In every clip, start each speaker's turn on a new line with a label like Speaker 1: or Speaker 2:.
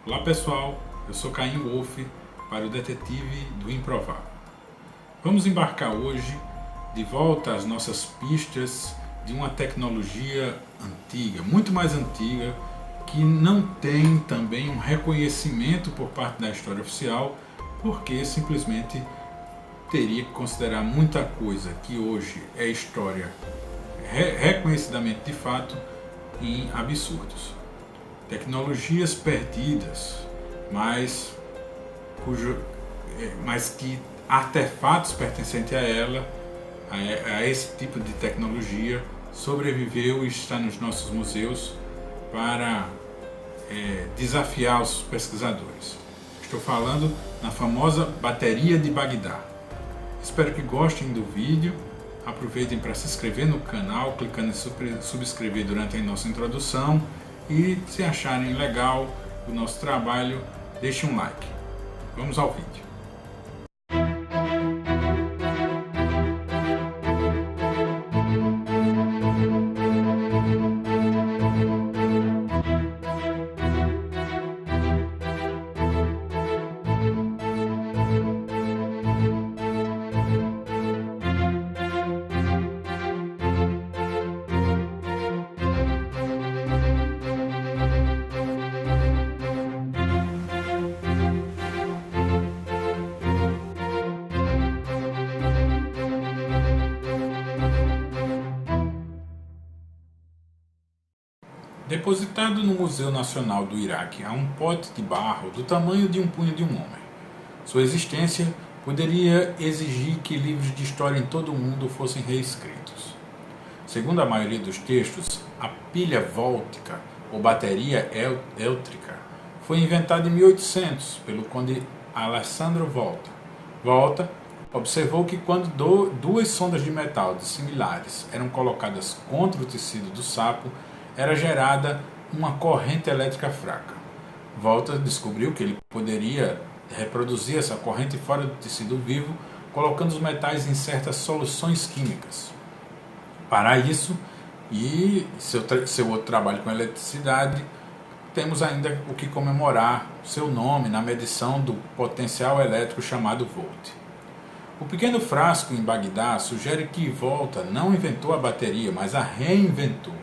Speaker 1: Olá pessoal, eu sou Caim Wolf para o Detetive do Improvável. Vamos embarcar hoje de volta às nossas pistas de uma tecnologia antiga, muito mais antiga, que não tem também um reconhecimento por parte da história oficial, porque simplesmente teria que considerar muita coisa que hoje é história reconhecidamente de fato em absurdos. Tecnologias perdidas, mas que artefatos pertencentes a ela, a esse tipo de tecnologia, sobreviveu e está nos nossos museus para desafiar os pesquisadores. Estou falando na famosa bateria de Bagdá. Espero que gostem do vídeo. Aproveitem para se inscrever no canal, clicando em subscrever durante a nossa introdução. E se acharem legal o nosso trabalho, deixem um like. Vamos ao vídeo. Depositado no Museu Nacional do Iraque há um pote de barro do tamanho de um punho de um homem. Sua existência poderia exigir que livros de história em todo o mundo fossem reescritos. Segundo a maioria dos textos, a pilha vóltica ou bateria elétrica foi inventada em 1800 pelo conde Alessandro Volta. Volta observou que quando duas sondas de metal dissimilares eram colocadas contra o tecido do sapo, era gerada uma corrente elétrica fraca. Volta descobriu que ele poderia reproduzir essa corrente fora do tecido vivo, colocando os metais em certas soluções químicas. Para isso, e seu outro trabalho com eletricidade, temos ainda o que comemorar seu nome na medição do potencial elétrico chamado volt. O pequeno frasco em Bagdá sugere que Volta não inventou a bateria, mas a reinventou.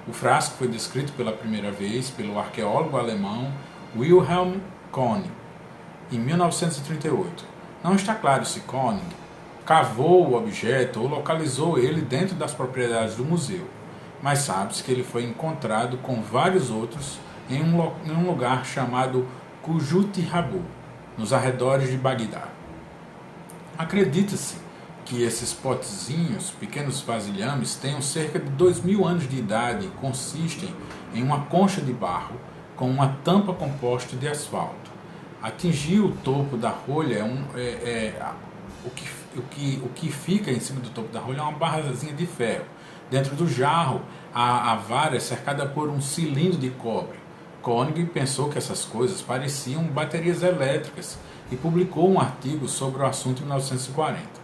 Speaker 1: O frasco foi descrito pela primeira vez pelo arqueólogo alemão Wilhelm König, em 1938. Não está claro se König cavou o objeto ou localizou ele dentro das propriedades do museu, mas sabe-se que ele foi encontrado com vários outros em um lugar chamado Kujut Rabu, nos arredores de Bagdá. Acredita-se que esses potezinhos, pequenos vasilhames, tenham cerca de 2000 anos de idade e consistem em uma concha de barro com uma tampa composta de asfalto. Atingir o topo da rolha o que fica em cima do topo da rolha é uma barrazinha de ferro. Dentro do jarro, a vara é cercada por um cilindro de cobre. König pensou que essas coisas pareciam baterias elétricas e publicou um artigo sobre o assunto em 1940.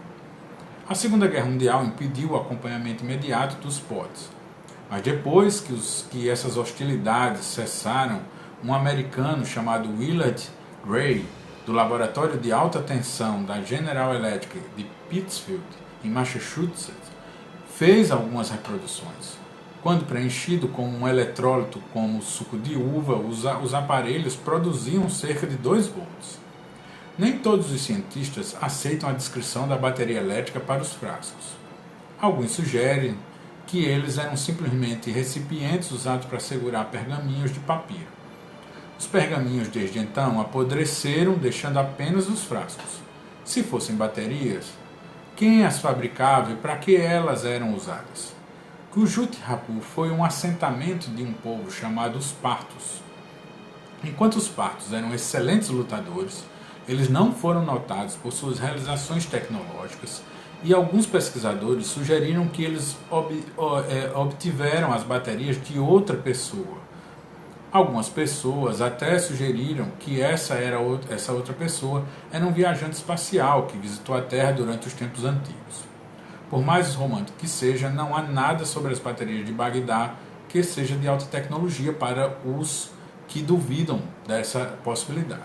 Speaker 1: A Segunda Guerra Mundial impediu o acompanhamento imediato dos potes, mas depois que essas hostilidades cessaram, um americano chamado Willard Gray, do Laboratório de Alta Tensão da General Electric de Pittsfield, em Massachusetts, fez algumas reproduções. Quando preenchido com um eletrólito como suco de uva, os aparelhos produziam cerca de 2 volts. Nem todos os cientistas aceitam a descrição da bateria elétrica para os frascos. Alguns sugerem que eles eram simplesmente recipientes usados para segurar pergaminhos de papiro. Os pergaminhos desde então apodreceram, deixando apenas os frascos. Se fossem baterias, quem as fabricava e para que elas eram usadas? Kujut Rabu foi um assentamento de um povo chamado os Partos. Enquanto os Partos eram excelentes lutadores, eles não foram notados por suas realizações tecnológicas e alguns pesquisadores sugeriram que eles obtiveram as baterias de outra pessoa. Algumas pessoas até sugeriram que essa outra pessoa era um viajante espacial que visitou a Terra durante os tempos antigos. Por mais romântico que seja, não há nada sobre as baterias de Bagdá que seja de alta tecnologia para os que duvidam dessa possibilidade.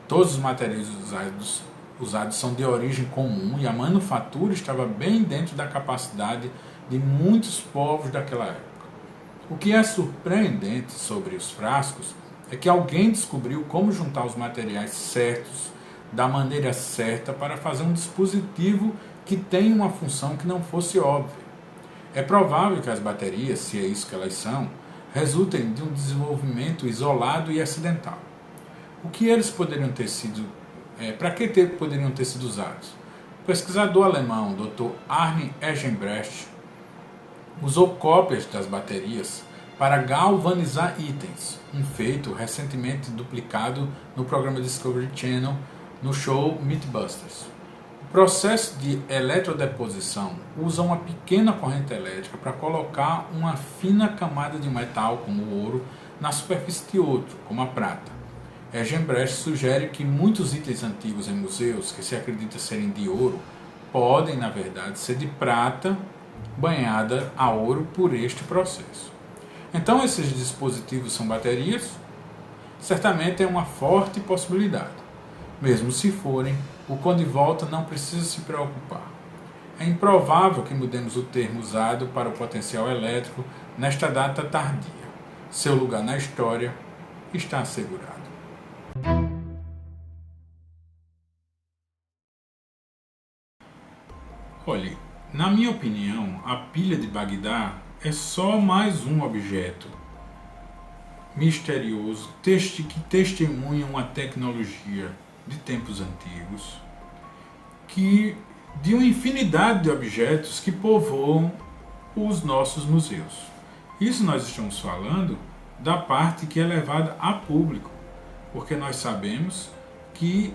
Speaker 1: Todos os materiais usados são de origem comum e a manufatura estava bem dentro da capacidade de muitos povos daquela época. O que é surpreendente sobre os frascos é que alguém descobriu como juntar os materiais certos, da maneira certa, para fazer um dispositivo que tem uma função que não fosse óbvia. É provável que as baterias, se é isso que elas são, resultem de um desenvolvimento isolado e acidental. O que eles poderiam ter sido, para que poderiam ter sido usados? O pesquisador alemão Dr. Arne Eggebrecht usou cópias das baterias para galvanizar itens, um feito recentemente duplicado no programa Discovery Channel no show Mythbusters. O processo de eletrodeposição usa uma pequena corrente elétrica para colocar uma fina camada de metal, como o ouro, na superfície de outro, como a prata. Eggebrecht sugere que muitos itens antigos em museus, que se acredita serem de ouro, podem, na verdade, ser de prata banhada a ouro por este processo. Então, esses dispositivos são baterias? Certamente é uma forte possibilidade. Mesmo se forem, o Conde Volta não precisa se preocupar. É improvável que mudemos o termo usado para o potencial elétrico nesta data tardia. Seu lugar na história está assegurado. Olhe, na minha opinião, a pilha de Bagdá é só mais um objeto misterioso que testemunha uma tecnologia de tempos antigos, de uma infinidade de objetos que povoam os nossos museus. Isso nós estamos falando da parte que é levada a público, porque nós sabemos que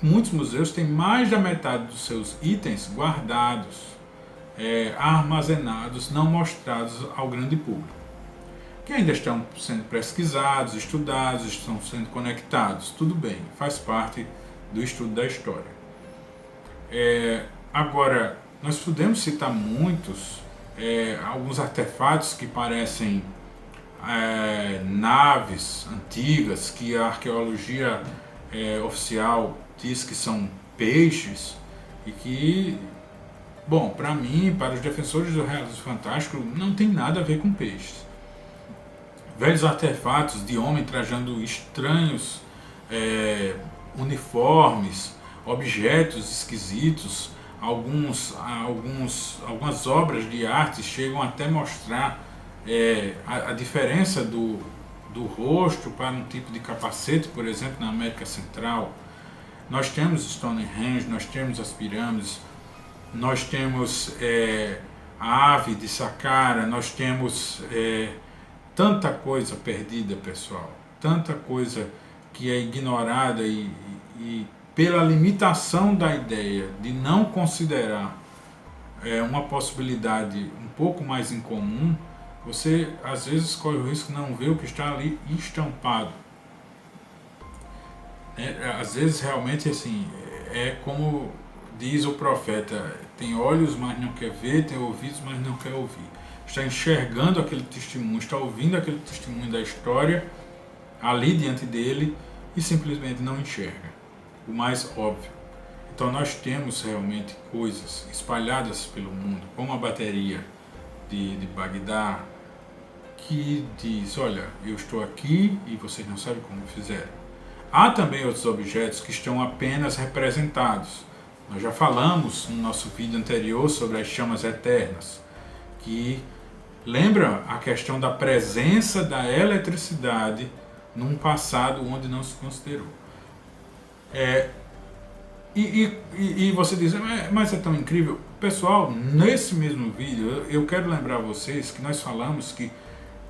Speaker 1: muitos museus têm mais da metade dos seus itens guardados, armazenados, não mostrados ao grande público, que ainda estão sendo pesquisados, estudados, estão sendo conectados. Tudo bem, faz parte do estudo da história. Agora, nós podemos citar alguns artefatos que parecem naves antigas, que a arqueologia oficial diz que são peixes, e que, bom, para mim, para os defensores do realismo fantástico, não tem nada a ver com peixes. Velhos artefatos de homem trajando estranhos uniformes, objetos esquisitos, algumas obras de arte chegam até mostrar a diferença do rosto para um tipo de capacete, por exemplo, na América Central. Nós temos Stonehenge, nós temos as pirâmides, nós temos a ave de Saqqara, nós temos tanta coisa perdida, pessoal, tanta coisa que é ignorada e pela limitação da ideia de não considerar uma possibilidade um pouco mais incomum, você às vezes corre o risco de não ver o que está ali estampado. Às vezes realmente assim, é como diz o profeta, tem olhos, mas não quer ver, tem ouvidos, mas não quer ouvir. Está enxergando aquele testemunho, está ouvindo aquele testemunho da história ali diante dele e simplesmente não enxerga o mais óbvio. Então nós temos realmente coisas espalhadas pelo mundo, como a bateria de Bagdá, que diz, olha, eu estou aqui e vocês não sabem como fizeram. Há também outros objetos que estão apenas representados. Nós já falamos no nosso vídeo anterior sobre as chamas eternas, que lembra a questão da presença da eletricidade num passado onde não se considerou. E você diz, mas é tão incrível. Pessoal, nesse mesmo vídeo eu quero lembrar a vocês que nós falamos que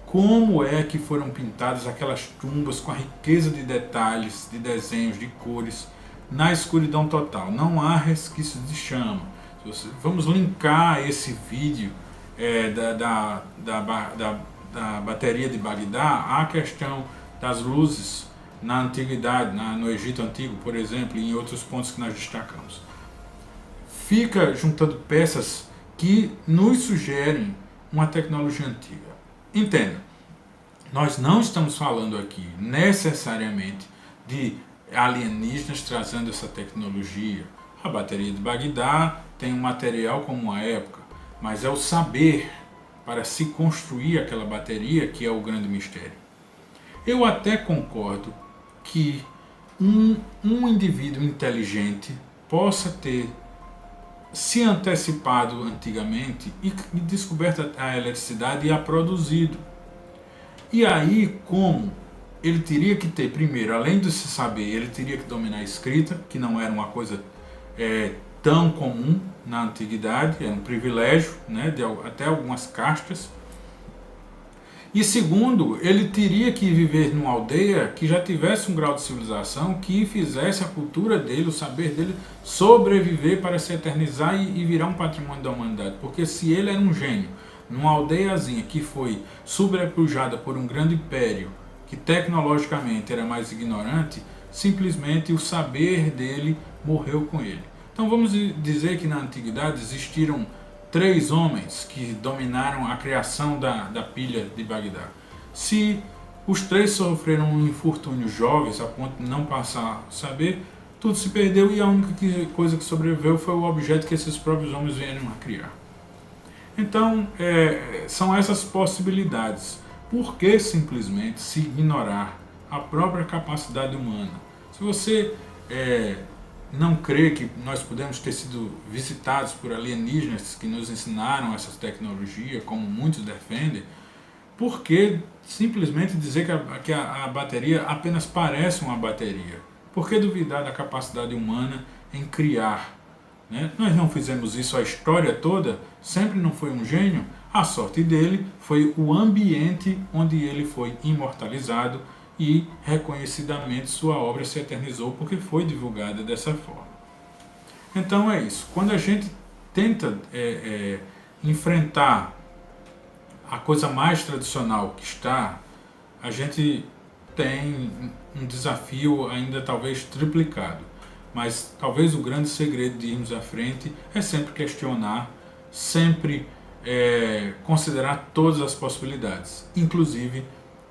Speaker 1: como é que foram pintadas aquelas tumbas com a riqueza de detalhes, de desenhos, de cores, na escuridão total. Não há resquício de chama. Vamos linkar esse vídeo da bateria de Bagdá à questão das luzes na antiguidade, no Egito Antigo, por exemplo, e em outros pontos que nós destacamos. Fica juntando peças que nos sugerem uma tecnologia antiga. Entenda, Nós não estamos falando aqui necessariamente de alienígenas trazendo essa tecnologia. A bateria de Bagdá tem um material como a época, mas é o saber para se construir aquela bateria que é o grande mistério. Eu até concordo que um indivíduo inteligente possa ter se antecipado antigamente e descoberto a eletricidade e a produzido. E aí, como ele teria que ter, primeiro, além de se saber, ele teria que dominar a escrita, que não era uma coisa tão comum na antiguidade, era um privilégio, né, de até algumas castas. E segundo, ele teria que viver numa aldeia que já tivesse um grau de civilização que fizesse a cultura dele, o saber dele, sobreviver para se eternizar e virar um patrimônio da humanidade. Porque se ele era um gênio, numa aldeiazinha que foi sobrepujada por um grande império, que tecnologicamente era mais ignorante, simplesmente o saber dele morreu com ele. Então vamos dizer que na antiguidade existiram 3 homens que dominaram a criação da pilha de Bagdá. Se os 3 sofreram um infortúnio jovens a ponto de não passar a saber, tudo se perdeu e a única coisa que sobreviveu foi o objeto que esses próprios homens vieram a criar. Então, são essas possibilidades. Por que simplesmente se ignorar a própria capacidade humana? Se você não crê que nós podemos ter sido visitados por alienígenas que nos ensinaram essas tecnologias, como muitos defendem, por que simplesmente dizer que a bateria apenas parece uma bateria? Por que duvidar da capacidade humana em criar? Né? Nós não fizemos isso a história toda, sempre não foi um gênio. A sorte dele foi o ambiente onde ele foi imortalizado e reconhecidamente sua obra se eternizou porque foi divulgada dessa forma. Então é isso. Quando a gente tenta enfrentar a coisa mais tradicional que está, a gente tem um desafio ainda talvez triplicado. Mas talvez o grande segredo de irmos à frente é sempre questionar, sempre considerar todas as possibilidades, inclusive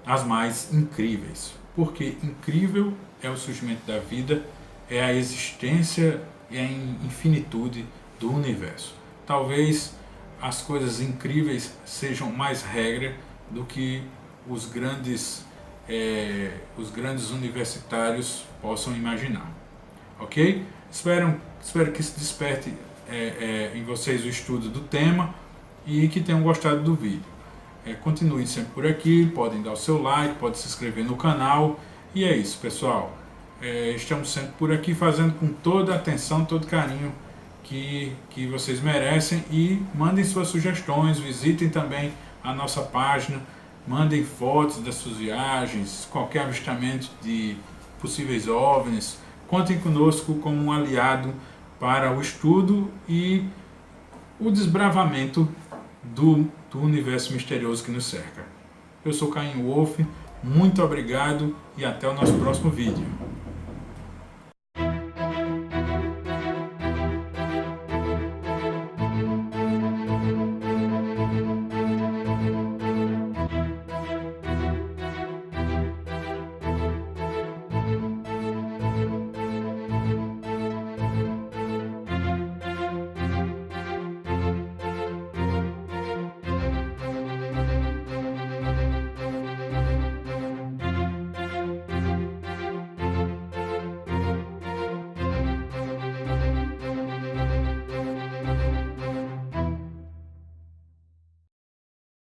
Speaker 1: as mais incríveis. Porque incrível é o surgimento da vida, é a existência e a infinitude do universo. Talvez as coisas incríveis sejam mais regra do que os grandes universitários possam imaginar. Ok? Espero que se desperte em vocês o estudo do tema e que tenham gostado do vídeo. Continue sempre por aqui, podem dar o seu like, podem se inscrever no canal. E é isso, pessoal. Estamos sempre por aqui fazendo com toda a atenção, todo carinho que vocês merecem. E mandem suas sugestões, visitem também a nossa página, mandem fotos das suas viagens, qualquer avistamento de possíveis OVNIs. Contem conosco como um aliado para o estudo e o desbravamento do universo misterioso que nos cerca. Eu sou Caim Wolf, muito obrigado e até o nosso próximo vídeo.